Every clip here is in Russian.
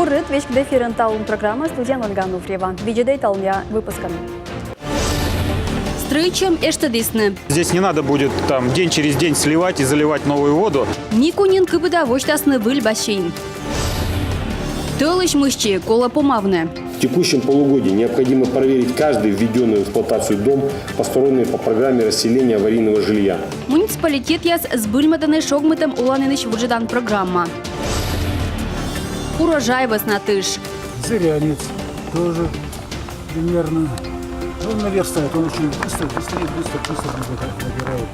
Урыт вещь деференталун программа студия Ольга Фрева. Видео талмя выпусками. Стройчем эштадисны. Здесь не надо будет там день через день сливать и заливать новую воду. Никунин кыбыда воштасны выль бассейн. Толыч мышчи, кола помавны. В текущем полугодии необходимо проверить каждый введенный в эксплуатацию дом, построенный по программе расселения аварийного жилья. Муниципалитет яс с бульмаданной шогмытом уланыныч выжидан программа. Урожай воснатыш. Зырянец тоже примерно. Он наверстает, он очень быстро набирает.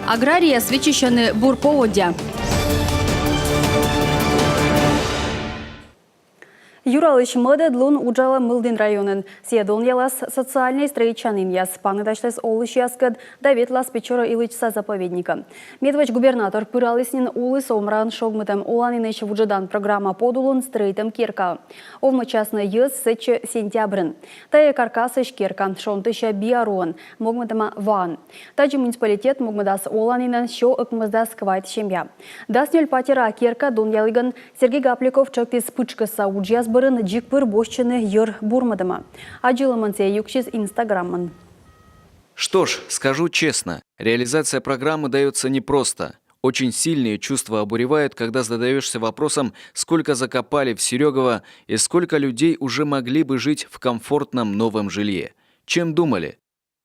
Агрария свечищаны бурповодя. Юралыч мыды длун уджала мылдин районын. Седон ялас социальный строительный яс. Паңыдашлес олыш яскад Давид Лас Печора Илычса заповедника. Медвач губернатор пыралыснин улыс омран шогмытым уланыныч вуджадан программа подулун строитым кирка. Овмы частны йыз сече сентябрын. Тая каркасыш кирка, шонтыша биаруан, могмытыма ван. Таджи муниципалитет могмыдас уланынын шо ыкмыздас квайт шемья. Даснюль патера кирка дон ялыган Сергей Гапликов чактис пычкаса уджяс бырын джикпыр бошчыны йыр бурмадыма. Аджилымынсе юкчиз инстаграммын. Что ж, скажу честно, реализация программы дается непросто. Очень сильные чувства обуревают, когда задаешься вопросом, сколько закопали в Серегово и сколько людей уже могли бы жить в комфортном новом жилье. Чем думали?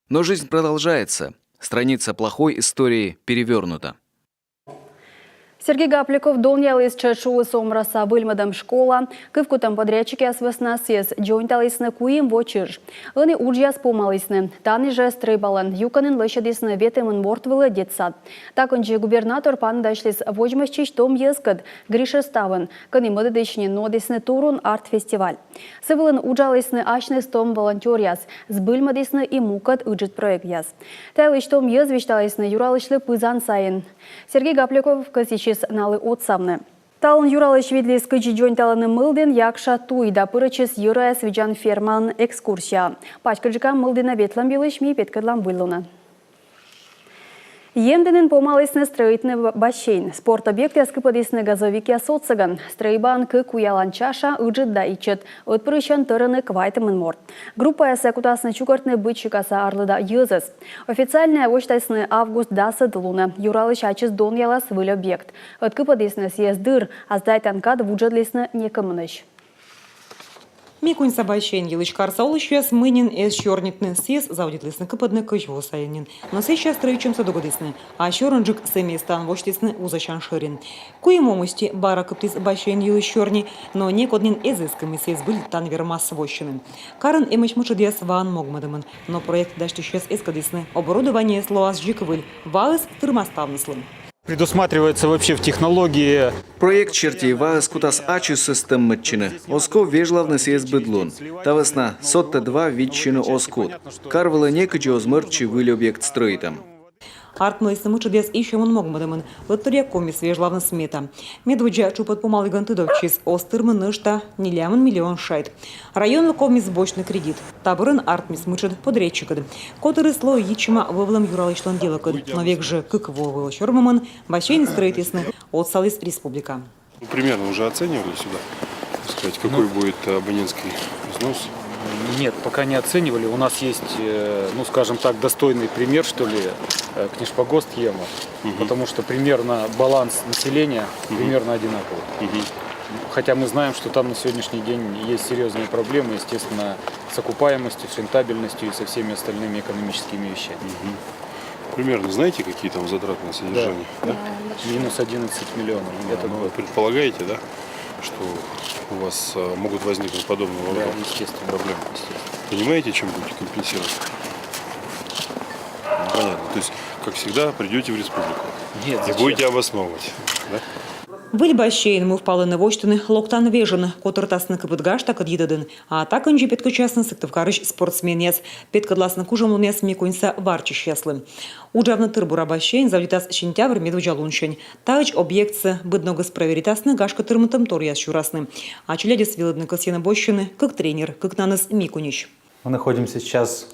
Но жизнь продолжается. Страница плохой истории перевернута. Сергей Гапликов долнялыс чешулы сомраса выльмадам школа, кывкутам подрядчики асвасна сез джойнталысны куим вочыр. Ыны уджяс помалысны, таны же стрейбалан, юканын лышадысны ветымын мортвылы детсад. Так онже губернатор пандашлис вожмащич том ескад Гриша Ставын, кыны мыдыдышни нодысны турун арт-фестиваль. Сывылын уджалысны ашны том волонтер яс, с выльмадысны и мукат ыджит проект яс. Тайлыш том ез вешталысны юралышлы пызан сайын. Сергей Гапликов кысичи налы отсамны. Талын юралыш видлис кычи джойнталыны мылден якша туйда пырычыс юрая свиджан ферман экскурсия. Пачкаджика мылдена ветлам билыш ми петкадлам вылуна. Емденин помалысны строительный бассейн. Спорт-объект яскыпадысны газовики соцсаган. Стройбан к куяланчаша ыджит да ичет. Отпырыщан тырыны квайтымын морт. Группа ясы кутасны чукартны бычикаса арлыда йызыс. Официальная воштайсны август дасы луна. Юралыш ачыз дон ялас выль объект. Откыпадысны съездыр, аздайтанкад вуджадлисны некымыныш. Микунь сабайшен елыч карсаулыш яс мынин эс чорнитны съез заводитлысны кыпадны кычву сайынин. Но сейчас строючимся догодысны, а чорнжик семейстан воштисны узачан шырин. Куемомости бара кыптыс байшен елыч чорни, но некоднин эзысками съез был тан вермас вощинын. Карын эмыч мучыдес ван могмадымын, но проект дашты сейчас эскадысны. Оборудование слоас жиковыль, валыс тырмаставныслым. Предусматривается вообще в технологии. Проект чертей ваас кутас ачу систем мытчины. Оско вежлавны съезд быдлун. Тавасна сотта два витчины оскут. Карвала некачи озмырчи выль объект строитам. Артмылысны мучыдес еще он могмадымын. Лотерия комис вежлавны смета. Медвуджа чупат помалый гантыдовчис. Остырмы нышта нелямын миллион шайт. Районный комис бочный кредит. Табырын артмис мучыд подрядчикад. Котыры слой ячима вывлам юралычлан делакад. Но век же кык вовыл чормамын. Бассейн строительный от Салис республика. Примерно уже оценивали сюда, сказать, какой будет абонентский взнос? Нет, пока не оценивали. У нас есть, ну скажем так, достойный пример, что ли, Книжпогост Ема. Потому что примерно баланс населения примерно одинаковый. Хотя мы знаем, что там на сегодняшний день есть серьезные проблемы, естественно, с окупаемостью, с рентабельностью и со всеми остальными экономическими вещами. Примерно знаете, какие там затраты на содержание? Да. Минус 11 миллионов. Это вы предполагаете, да, что у вас могут возникнуть подобные проблемы? Понимаете, чем будете компенсировать? Понятно. То есть, как всегда, придете в республику. Нет, и будете обосновывать. Да? Выль бассейн мы впали на воштыны локтан вежен, котыр тасны кыпыдгаш такыд едадын. А так онжи петкочасны сыктывкарыш спортсмен яс. Петкадласны кужамлын яс миконьса варчыш яслы. Уджавны тырбура бассейн завдитас сентябрь медвджалуншень. Таыч объектсы быдногыс проверитасны гашка тырмытым тор яс чурасны. А челядис виладны косьена бощыны, как тренер, как наныс Микунич. Мы находимся сейчас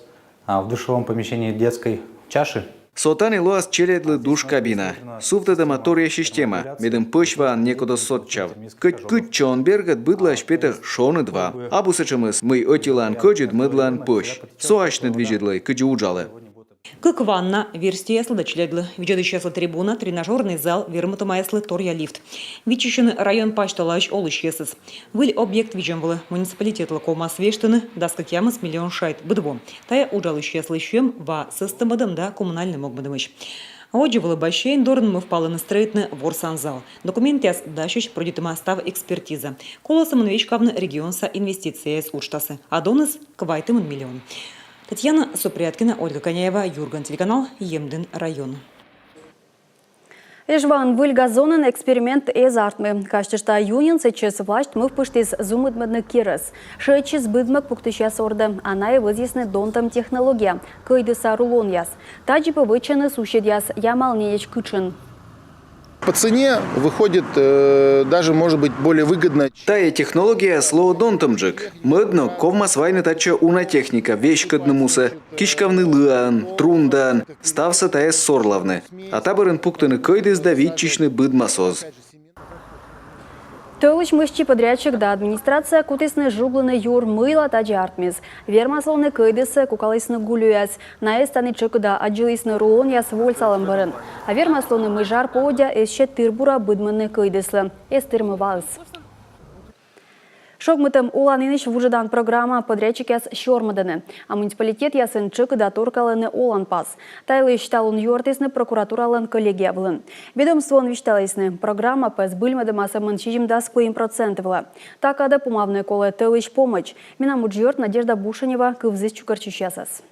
в душевом помещении детской чаши. Сотани лоас челедлы душ кабина. Суфтада мотория система. Медем пышва некуда сотчав. Кыт чон бергат быдла шпета шоны два. Абусачамыс мы отилан кочет мыдлан пыш. Соачны движедлы кыджи уджалы. Как ванна, версия сладочледлы. Ведет трибуна, тренажерный зал, вермутомайслы, торья лифт. Вичищен район пашталач олышесыз. Выль объект виджемвлы. Муниципалитет лакома свештаны, даска кямыс миллион шайт быдво. Тая уджалышеслы щем ва системадам да коммунальный могбадымыш. Одживалы бассейн дорн мы впали на строительный ворсанзал. Документы с дащищ продитыма став экспертиза. Колосом новичкавны регионса инвестиции с учтасы. А доныс квайтымын миллион. Татьяна Супряткина, Ольга Коняева, Юрган, телеканал Емдин район. Ежван выльгазонен эксперимент эзартмы. Каштышта юнин сейчас власть мы впыштис зумыдмадны кирес. Шечис быдмак пуктыщас орды. Она и возъясны донтам технология. Кыйдыса рулон яс. Таджипы вычаны сущед яс ямалнееч кычын. По цене выходит даже, может быть, более выгодно. Тая технология слово донтамджик. Модно ковма свайны тача уна техника, вещь каднымуса, кишкавны лыан, трундан, ставса тая сорлавны. А табырын пуктаны кайдыз да витчичны быдмасоз. Толыч мышчи подрядчик да администрация кутысны жуглыны юр мыла таджи артмиз. Вермасловны кайдысы кукалысны гулюяс. Наэстаны чык да аджилысны рулон яс вольсалым барын. А вермасловны мыжар поводя эсче тырбура быдмыны кайдыслы. Эстырмы валыс. Шогмытым уланыныш вужыдан программа подрядчик яс щормыдыны. А муниципалитет ясын чык да торкалыны олан пас. Тайлы шталун юртысны прокуратуралын коллегия былын. Ведомствон вишталысны. Программа пэс быльмыдым асамын чижим да сквоим процентывла. Так ада пумавны колы тылыш помощь. Минамуд жёрт Надежда Бушанева кывзыс чукарчущасас.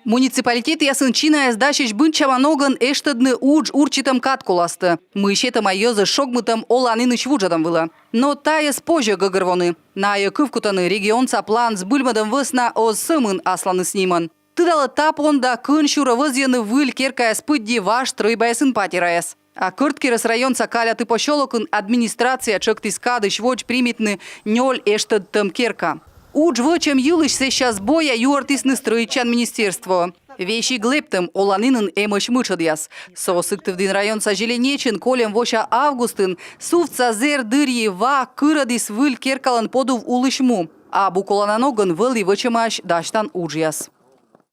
Муниципалитет ясын чина сдачыш бынчаваноган эштадны удж урчитам каткуласты. Мыщетам айозы шогмытам оланыныш вуджадам выла. Но тая спожа гагырвоны. Ная кывкутаны регионца план с бульмадам высна о сымын асланы сниман. Тыдала тапон да кыншура вызьяны выль керкая спыдди ваш тройбаясын патираяс. А кырткерес районца калят и пощелокын администрация чыктискадыш воч приметны нёль эштад там керка. Удж вычем юлыш сейчас боя юартисны строичан министерство. Вещи глептым оланынын эмыш мычадяс. Сосыктывдин район сожаленечен колем воша августын суфца зер дырьи ва кырадис выль керкалан подув улышму. А буколананоган вылы вычемаш даштан уджяс.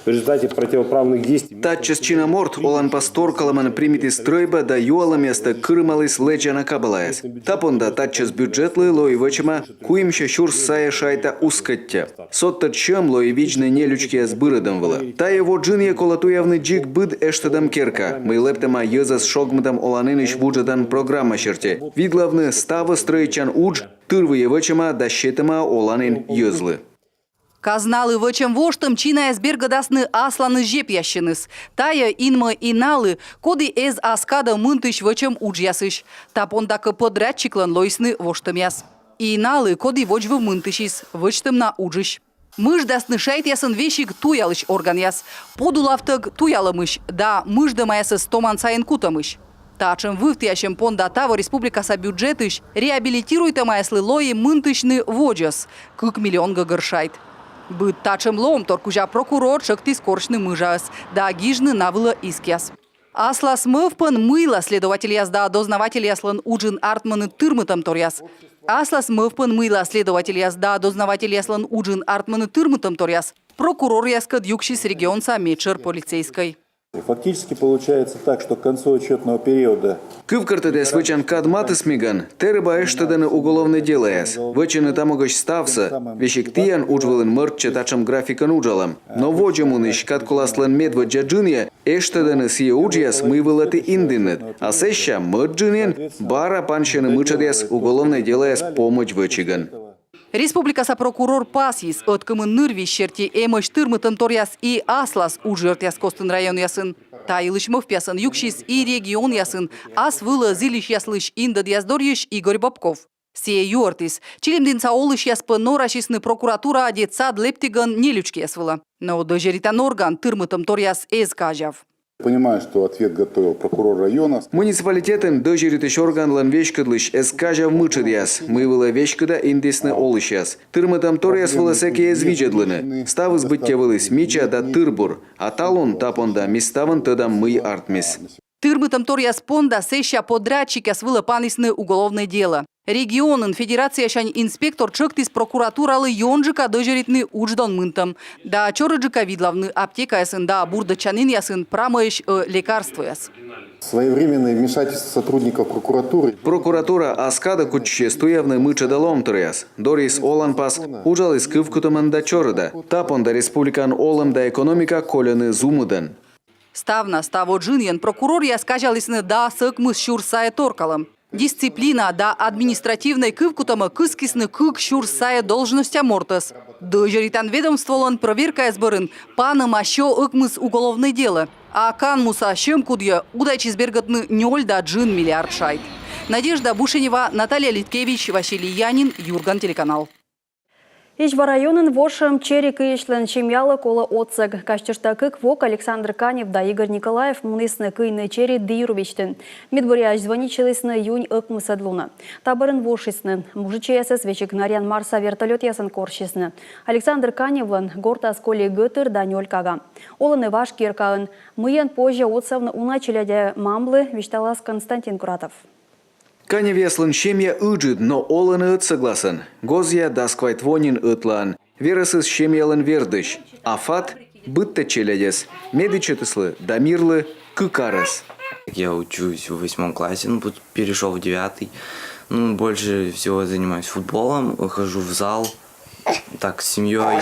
В результате противоправных действий... Татчас чинаморт олан пастор каламан примити стройба да юала место кырмалыс леджана кабалаяс. Тапонда татчас бюджетлы лой вачма куим щащур сая шайта ускаття. Сотта чем лой вичны нелючки с бырыдам вала. Тая вот джинья колатуявны джик быд эштадам керка. Мы лептама езас шогмадам оланыныш вуджадан программа черте. Видлавны става стройчан удж тырвые вачма да щетама оланын езлы. Казналы вычем воштым чина сбергадасны асланы жеп ящыныс. Тая инма иналы коды эз аскада мынтыш вычем уджясыш. Тапондакы подрядчиклан лойсны воштым яс. Иналы коды вочвы мынтышис, вычтым на уджыш. Мыш дасны шайт ясын вещик туялыш орган яс. Подулавтык туялымыш, да мыжда маясы стоман сайын кутамыш. Тачем вывтящем понда таво республикаса бюджетыш реабилитируйта маяслы лои мынтышны воджас. Кык миллион гагыршайт. Быт тачем лом торкужа прокурор шактис коршны мыжас, да гижны навыла искяс. Аслас мывпан мыла следователь яс да дознаватель яслан уджин артманы тырмытам торяс. Аслас мывпан мыла следователь яс да дознаватель яслан уджин артманы тырмытам торяс. Прокурор яскад юкшис регионца мечер полицейской. Фактически получается так, что к концу отчетного периода... Кывкартадес вычан кадматы смиган, терыба эштаданы уголовное делаяс. Вычаны тамогоч ставса, вещиктиян уджвалын мырт чатачам графикан уджалам. Но воджамуныш каткуласлан медва джаджинья, эштаданы сие уджияс мывылаты индинет. А сеща мырджинен бара паншаны мычадес уголовное делаяс помощь вычиган. Республикаса прокурор пасис откымы нырви щерти эмыш тырмытын торяс и аслас ужырт яс костын район ясын. Тайылышмов пясын юкшис и регион ясын, ас вылы зилиш яслыш индад яздорьеш Игорь Бобков. Сие юортис, чилимдин саолыш яспы норашисны прокуратура адет сад лептиган нелючки ясвыла. Но дожериtan орган тырмытым торяс эз кажав. Понимаю, что ответ готовил прокурор района. Муниципалитетен дожиритыш органлан вешкадлыш эскажа мычыдяс. Мы вела вешкада индесны олышяс. Тырматам торяс волосеке звиджадлыны. Ставы сбыття вылыс мича да тырбур. А талон тапонда миставан тадам мы артмис. Тырмытом торяс понда сеща подрядчика свыла панисны уголовное дело. Регионын федерация шань инспектор чыктис прокуратуралы йонжика дожиритны удждон мынтам. Да чорыджика видлавны аптека ясын, да бурдачанин ясын прамоещ лекарство яс. Своевременное вмешательство сотрудников прокуратуры. Прокуратура аскада кучче стуявны мыча далом торяс. Дорис оланпас ужалыс кывкутаман да чорыда. Тапонда республикан олам да экономика коляны зумыдан. Ставна ставоджиньян прокурор яскажалысны да сыкмыс шурсая торкалым. Дисциплина да административной кывкутама кыскисны кык шурсая должностя мортас. Дожеритан ведомстволан проверка сборын паным ащо ыкмыс уголовное дело. А канмуса щем кудья удачизбергатны 0,1 миллиард шайт. Надежда Бушенева, Наталья Литкевич, Василий Янин, Юрган, телеканал. Ичва районын вошым черик ишлен чемялы кола отсыг. Каштышта кык вок Александр Канев да Игорь Николаев мунысны кыйны чери дыюрвичтен. Медбуряж звоничилысны юнь ыкмы садлуна. Табырын вошисны. Мужичи ясыз вечек нарян Марса вертолет ясын коршисны. Александр Каневлан горта сколи гытыр да нёлькага. Олыны ваш киркаын. Мыян позже отсавны уначилядя мамлы вишталас Константин Куратов. Канев яслын щемья ыджид, но оланы ыт согласен. Гозья дасквайт вонин ытлан. Верасыз щемьялын вердыш. Афат бытта челядес. Медичетыслы, дамирлы, кыкарас. Я учусь в 8 классе, перешел в 9. Больше всего занимаюсь футболом, хожу в зал, так, с семьей.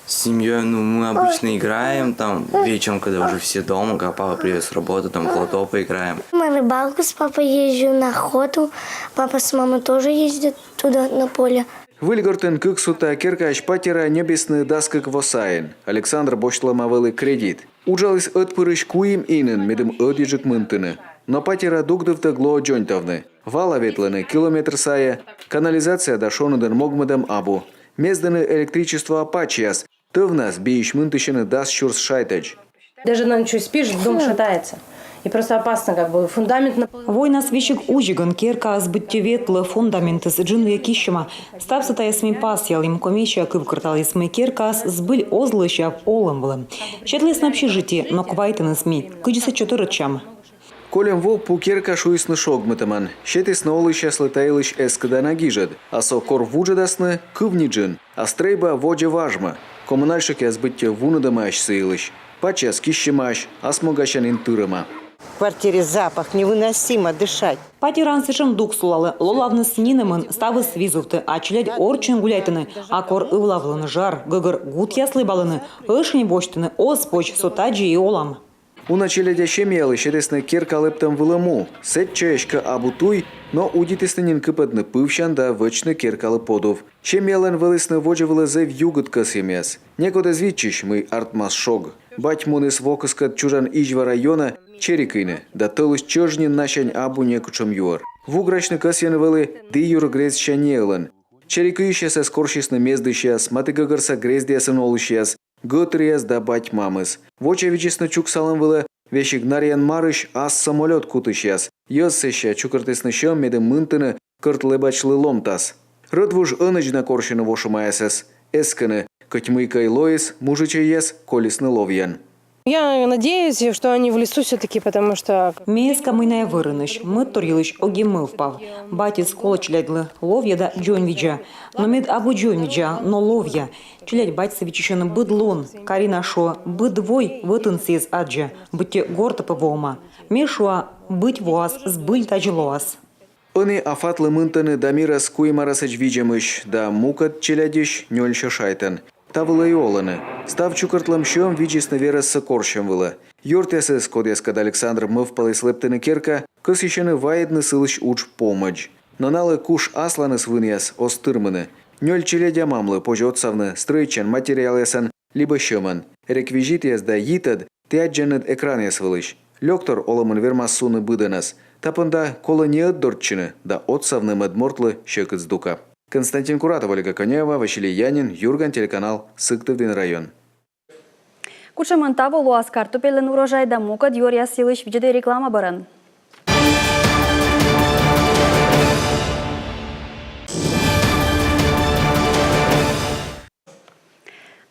С семьей, мы обычно играем, там, вечером, когда уже все дома, когда папа привез с работы, там, в лото поиграем. На рыбалку с папой езжу, на охоту. Папа с мамой тоже ездят туда, на поле. Выльгортен кыксута керкаш патера небесны даскак восаен. Александр бошламавылы кредит. Ужалыс отпырыш куим инен медым одежик мынтыны. Но патера дугдывта гло джонтовны. Вала ветланы километр сая. Канализация дошонуден могмадам абу. Мезданы электричество апачиас. Тывнас бииш мынтыщины даст щурс шайтач. Даже на ночью спишь, дом шатается. И просто опасно, фундамент на... Война свищик ужиган керка збиттєветле фундаменти з джинвія кіщема. Стався та ясмі пас ялим коміча кивкартал ясмі керкас збиль озлища в олемблем. Щетлес на общежитті, но квайтен смі, кидіся 4 чам. Колем вол пукерка шуисны шогмытыман. Щетис на олыща слетайлыш эскада нагижад. Асо кор вуджадасны кывниджин. Астрейба воджа важма. Коммунальщик язбыття вунадама аш сыйлыш. Пача скищемаш, асмогащан интырыма. В квартире запах, невыносимо дышать. Патиран сышын дук сулалы, лолавны снинымын ставы свизувты, а челядь орчын гуляйтыны, а кор ывлавлыны жар, гыгыр гут яслы балыны, ышни боштыны, оспоч, сотаджи и олам. Уна челядя щемелы щедесны керкалыптам вылыму. Сет чаешка абутуй, но удитесненин кыпадны пывщан да вычны керкалы подов. Щемелын вылысны воджа вылызе в югытка семес. Некода звичиш мы артмас шог. Бать муныс вокыскат чужан ижва района черикыны, да тылыш чожнин нашань абу некучам юар. Вуграчны касьян вылы дыюр грез щанелын. Черикыйщаса скоршисны мездыщас, матыгыгырса грездясын олыщас, гытрияс да бать мамыс. Воча вичесны чуксалын вылы вешигнариян марыш ас самолет кутыщас. Йоссеща чукыртысны щам меды мынтыны кыртлыбачлы ломтас. Рыдвуж ыныжна коршыны вошумаясас. Эсканы, котьмыйка и лоис, мужича ес, колесны ловьян. Я надеюсь, что они в лесу все-таки, потому что... Мейска мыная вырыныш, мы торилыш огимыл впав. Батец кола челядьлы ловья да джонвиджа. Но мед абу джонвиджа, но ловья. Челядь батьца вичищаны быдлон. Карина шо быдвой вытынсез аджа. Будьте горта повома. Мешуа быть вас сбыль тажилоас. Они афатлы мынтыны дамирас куймарасыч виджемыш, да мукат челядиш нёльша шайтан. Тавылы и оланы. Став чукартлам щом виджесны верассы корщам вылы. Юртясыз кодяскад Александр мывпалы слептыны керка, кысыщаны ваедны сылыш уч помощь. Наналы куш асланы свыньяс остырмыны. Нёль челядя мамлы пожотсавны, стройчан материал ясан, либо щеман. Реквизит яс да йитад, тяджанет экран яс вылыш. Лёктор оламын вермассуны быданас. Тапында кола не отдорчыны, да отсавны медмортлы щекыц дука. Константин Куратов, Ольга Конева, Василий Янин, Юрган, телеканал Сыктывдин район. Кучемын таволу аз картопелен урожайда мукат Юрия Силыч видео реклама барын.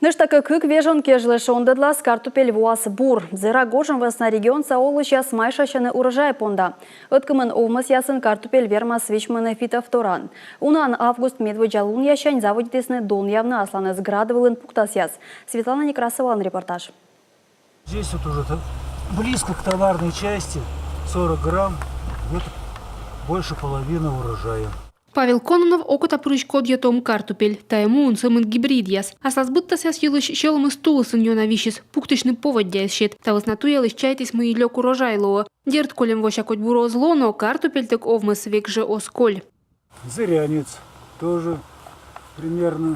Ныштакы кык вежон кежлы шондыдлас картопель вуас бур. Зыра гожын весна регион саолы час майшашыны урожай понда. Ыткымын овмыс ясын картопель вермас вичмыны фитов торан. Унан август медводжалун ящань заводитесны дон явно асланы сградывалын пуктас яс. Светлана Некрасова, репортаж. Здесь вот уже близко к товарной части, 40 грамм, где-то больше половины урожая. Павел Кононов окота прыжко дьетом картопель, та ему он самый гибрид яс. А сазбыттас яс елыш щелом и стулысын йона вишис, пуктышный повод дящит, та воснату елыш чайтис мы илёк урожайлоо. Дерт колем воща коть буро зло, но картопель так овмыс век же осколь. Зырянец тоже примерно,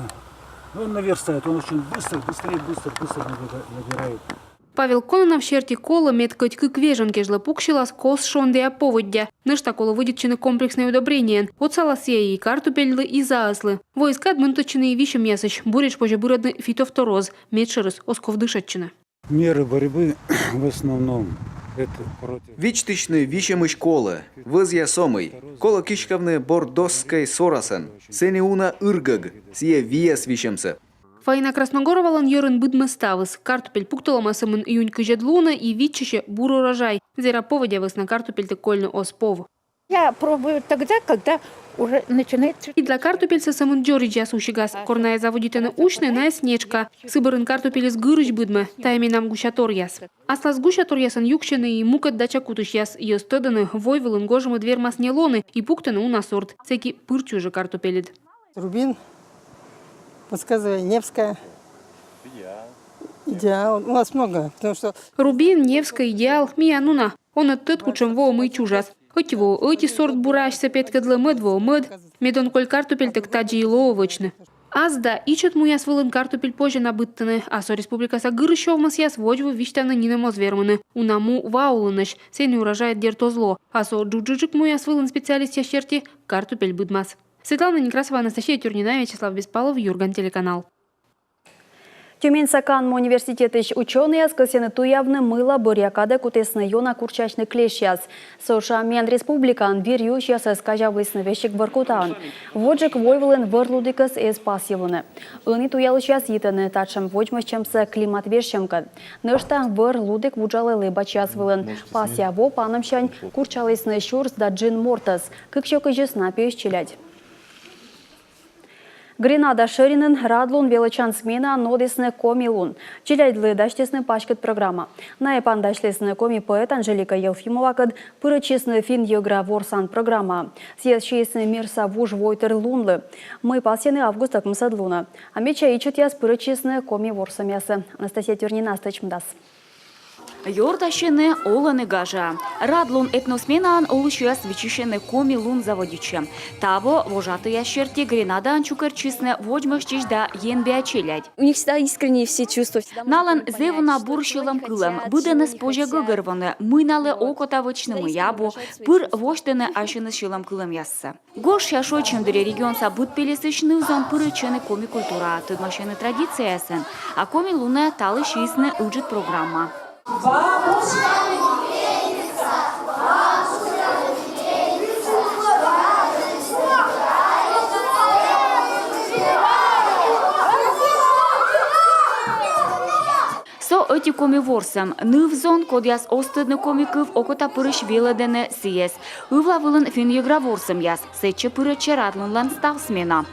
он наверстает, он очень быстро набирает. Павел Кононов щерти кола меткать кык вежен кежла пукшилас кос шондея поводдя. Нышта кола выдетчины комплексные удобрения. От саласеи и картопельлы и зааслы. Войска адмынточины вишем ясыч. Бурич позже быродны фитофтороз. Медшерыс осков дышатчина. Меры борьбы в основном это против... Вичтычны вишем школы. Вызья сомый. Кола кишковны бордосской сорасен. Сенеуна ыргаг. Сие виес вишемся. Фаина Красногоровалан йорын быдмы ставыс. Картопель пуктолома самын июнь кыжедлуна и витчище бур урожай. Зера поводя выс на картопель тыкольный оспов. Я пробую тогда, когда уже начинает цветать. И для картопельца самын джориджа сушигас. Корная заводитена ушная на снечка. Сыбырын картопель с гырыч быдмы. Тайми нам гущатор яс. Асла с гущатор ясан юкчены и мукат дача кутыш яс. Ее стоданы войвылын гожемы двер маснелоны и пуктаны у нас сорт. Цеки пырчу же картопелит. Рубин, подсказывай, Невская. Идеал. У нас много, потому что... Рубин, Невская, Идеал, Миянуна. Он от тетку чем во мы чужас. Хоть его, эти сорт бураш сапет кадлы мед во мед. Медон коль картопель так таджи и ловочны. Азда, ичет му яс вылын картопель позже набыттаны. Асо республика сагырышов мас яс вожву виштаны нинемо зверманы. Унаму ваулыныш. Сейный урожает дерто зло. Асо джуджижик му яс вылын специалист ящерти картопель быдмас. Светлана Некрасова, Анастасия Тюрнина, Вячеслав Беспалов, Юрган, телеканал. Тюмень-Сакан университетыш ученые скосены туявны мыла бурякада кутесны йона курчачны клещяс. Соша мен республикан вирю щас скажавлысны вещик варкутан. Воджик войвлын варлудикас эс пасьевуны. Ыны туялышяс йитаны тачам вочмышчамсы климат вешчамкад. Нышта варлудик вуджалы лыбачас вылын. Пасьяво панамщань курчалысны щурс да джин мортас. Кыкщок ижесна пещелять. Гренада Шеринен радлун величан смена нодисны комилун. Челяйдлы даштесны пачкат программа. На эпан дашлесны коми поэт Анжелика Елфимова кад пырычесны фин йогра ворсан программа. Съезд честны мирса вуж войтер лунлы. Мы пасены августа кмсад луна. А меча ичут яс пырычесны коми ворса мясы. Анастасия Тюрнина стачмдас. Йорташыны оланы гажа. Радлун этносменаан олышуяс вичишены коми лун заводичем. Таво вожаты ящерти Гренадаан чукарчисны вожмашчиш да енбиачелять. У них всегда искренние все чувства. Налан зевна буршилам кылым. Быданы спожа гыгырваны. Мыналы окотавычны мыябу. Пыр воштыны ашыны шилам кылым яссы. Гош яшой чемдыре регионса быд пелесышны узан пырычыны коми культура. Тыдмашыны традициясын. А коми луна талы шисны уджит программа. Со эти коми ворсам, нывзон кодяс остыдны комиков окота пырыш веледене сиес. Ывлавылын фин егра ворсам яс, сече пырыче радлынлан став смена.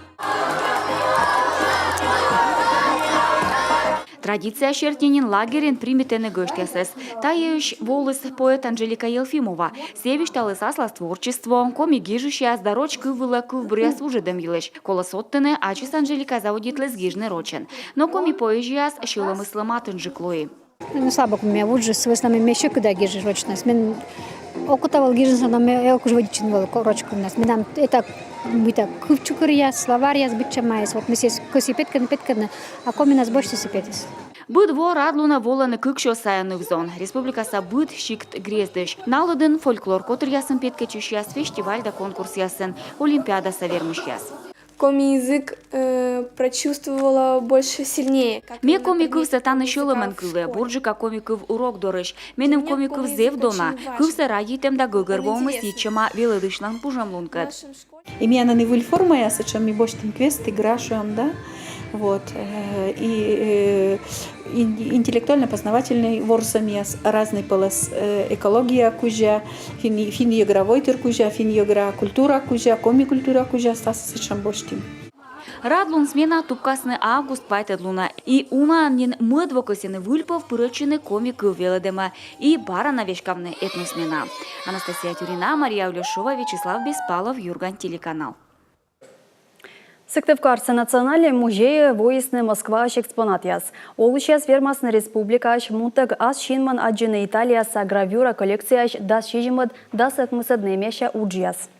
Традиция шертенин лагерен примитены гыштясес. Таеш волыс поэт Анжелика Елфимова. Севиш талыс аслас творчество, коми гижущая здорочка вылаку в бряс ужедем елеш. Колосоттыны ачис Анжелика заводитлес гижны рочен. Но коми поэжияс шилом исламатын жиклои. Ну слабо меня вуджи с веснами мещи куда гижи рочно. Мен окутавал гижны нам елку живодичин велку рочку у нас. Менам это бита кывчукырья, словарья с бичамайс. Вот мы здесь коси петканы, а коми нас больше сипетис. Быд во радлуна воланы кыкшо саяных зон. Республикаса быд шикт грездыш. Налыдын фольклор котыр ясын петкечиш яс, фестиваль да конкурс ясын, олимпиада савермыш яс. коми-язык прочувствовала больше сильнее. Ме комиков сатаны шоломен кылы, буржика комиков урок дорыш. Менем комиков зевдона, кывса раитем да гыгырвомы сичама велыдышлан пужамлункат. Именно не вульформа, чем ми больше квест играшуем, да? Вот. И интеллектуально-познавательный ворсамес, разный полос экология кужа, фин-игровой тыр кужа, фин-игра культура кужа, коми-культура кужа, стаса сычам больше. Радлун смена тупкасны август пайтедлуна и унанин мыдвокосины вульпов пырычины комиков веледема и барана вешкавны этносмена. Анастасия Тюрина, Мария Улешова, Вячеслав Беспалов, Юрган, телеканал. Сыктывкарсы национальный музей воисны Москва экспонат яз. Ол сейчас фермасны республикаш мунтаг аз шинман аджины Италияса гравюра коллекцияш дас шижимад дас акмысадны меша уджияз.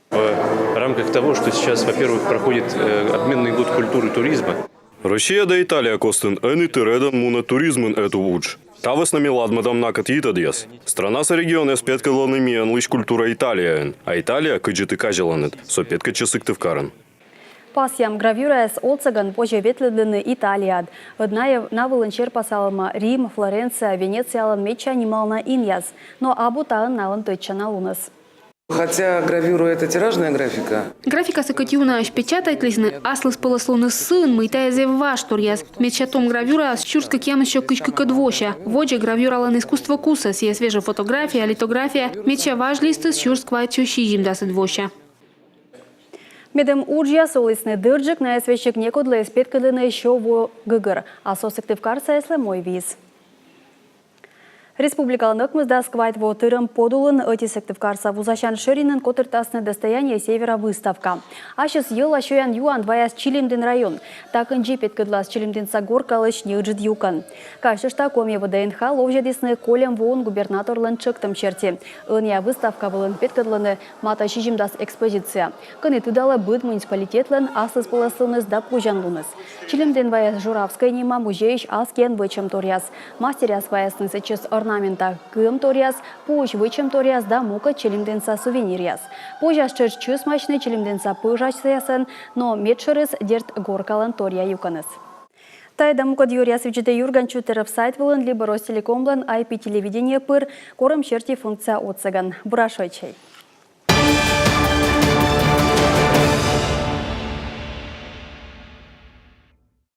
В рамках того, что сейчас, во-первых, проходит обменный год культуры и туризма. Россия да Италия костын эны тыредан муна туризмын эту удж. Тавас на меладмадам накат итадьяс. Страна со региона спетка ланымиан лыш культура Италия, а Италия кыджиты кажеланет, сопетка часыктывкаран. Пасьям гравюра с олцаган позже ветледлены Италияд. Одна навылынчер пасалма Рим, Флоренция, Венециялан меча немална иньяз, но абутаан налан тычана лунас. Хотя гравюра это тиражная графика. Графика сакатюна аж печатает лизны, аслыс полослоны сын, мытая зевва шторьяз. Мечатом гравюра с чурска кем еще кычка кадвоща. Воджи гравюра лан искусство куса, сия свежая фотография, литография, меча важ листы с чурсква чущи им дасит двоща. Медем уджия солисный дырджик на свечек некуда испеткадына еще во гыгыр, а сосыктывкарса если мой виз. Республикаланық мұзда сквайт во тырым подулын өте сектывкарса вузашан шыринын котыртасны достояние севера выставка. Ашыз ел ашоян юан дваяс Чилимдин район. Такын жипет кыдлас Чилимдин сагор-калыш неуджид юкан. Кайшышта коме ВДНХ ловжадисны колем воон губернаторлын чыктым черти. Ыния выставка былын петкадлыны мата шижимдас экспозиция. Кыны тыдалы быд муниципалитетлын асыз полосыныз да пужанлуныз. Чилимдин ваяс Журавскай нема музейш аскен вычым торяс. Мастеряс ваясны сечес орнамента кым торяс, пуш вычым торяс да мука Чилимденса сувениряс. Пужас чыш чыс мачны Чилимденса пыжаш саясын, но медшырыз дерт горкалан торя юканыз. Тайда мука дьюряс вичите Юрган Чутеров сайт вылын, либо Ростелекомлан IP телевидение пыр, корым черти функция отсаган. Бурашойчай.